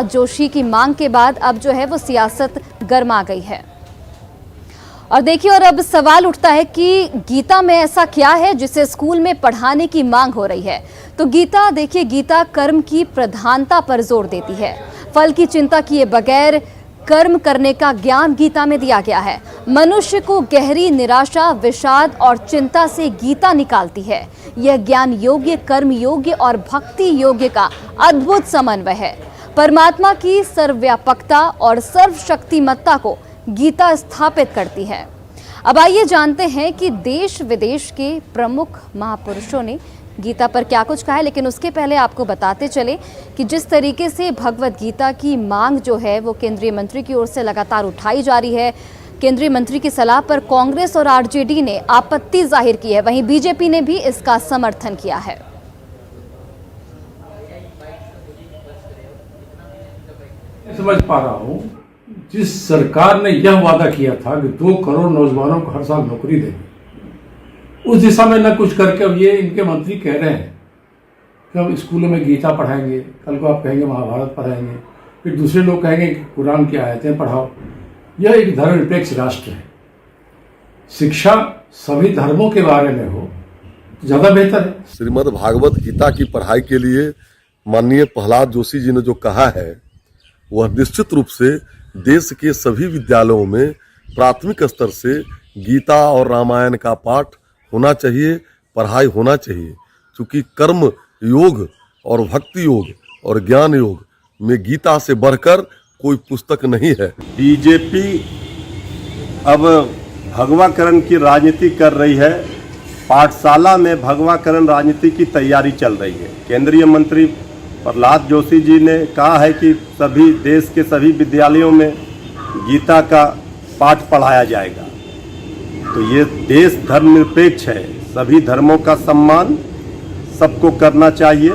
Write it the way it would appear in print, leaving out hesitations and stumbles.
जोशी की मांग के बाद अब जो है वो सियासत गर्मा गई है। और देखिए, और अब सवाल उठता है कि गीता में ऐसा क्या है जिसे स्कूल में पढ़ाने की मांग हो रही है। तो गीता, देखिए, गीता कर्म की प्रधानता पर जोर देती है। फल की चिंता किए बगैर कर्म करने का ज्ञान गीता में दिया गया है। मनुष्य को गहरी निराशा, विषाद और चिंता से गीता निकालती है। यह ज्ञान योग्य, कर्म योग्य और भक्ति योग्य का अद्भुत समन्वय है। परमात्मा की सर्वव्यापकता और सर्वशक्तिमत्ता को गीता स्थापित करती है। अब आइए जानते हैं कि देश विदेश के प्रमुख महापुरुषों ने गीता पर क्या कुछ कहा है। लेकिन उसके पहले आपको बताते चले कि जिस तरीके से भगवत गीता की मांग जो है वो केंद्रीय मंत्री की ओर से लगातार उठाई जा रही है। केंद्रीय मंत्री की सलाह पर कांग्रेस और आरजेडी ने आपत्ति जाहिर की है, वहीं बीजेपी ने भी इसका समर्थन किया है। समझ पा रहा हूं, जिस सरकार ने यह वादा किया था कि 2 करोड़ नौजवानों को हर साल नौकरी देगी, उस दिशा में न कुछ करके अब ये इनके मंत्री कह रहे हैं कि हम स्कूलों में गीता पढ़ाएंगे, कल को आप कहेंगे महाभारत पढ़ाएंगे, फिर दूसरे लोग कहेंगे कि कुरान की आयतें पढ़ाओ। यह एक धर्मनिरपेक्ष राष्ट्र है। शिक्षा सभी धर्मों के बारे में हो तो ज्यादा बेहतर है। श्रीमद् भागवत गीता की पढ़ाई के लिए माननीय प्रहलाद जोशी जी ने जो कहा है वह निश्चित रूप से देश के सभी विद्यालयों में प्राथमिक स्तर से गीता और रामायण का पाठ होना चाहिए, पढ़ाई होना चाहिए, क्योंकि कर्म योग और भक्ति योग और ज्ञान योग में गीता से बढ़कर कोई पुस्तक नहीं है। बीजेपी अब भगवाकरण की राजनीति कर रही है। पाठशाला में भगवाकरण राजनीति की तैयारी चल रही है। केंद्रीय मंत्री प्रहलाद जोशी जी ने कहा है कि सभी देश के सभी विद्यालयों में गीता का पाठ पढ़ाया जाएगा। तो ये देश धर्मनिरपेक्ष है, सभी धर्मों का सम्मान सबको करना चाहिए।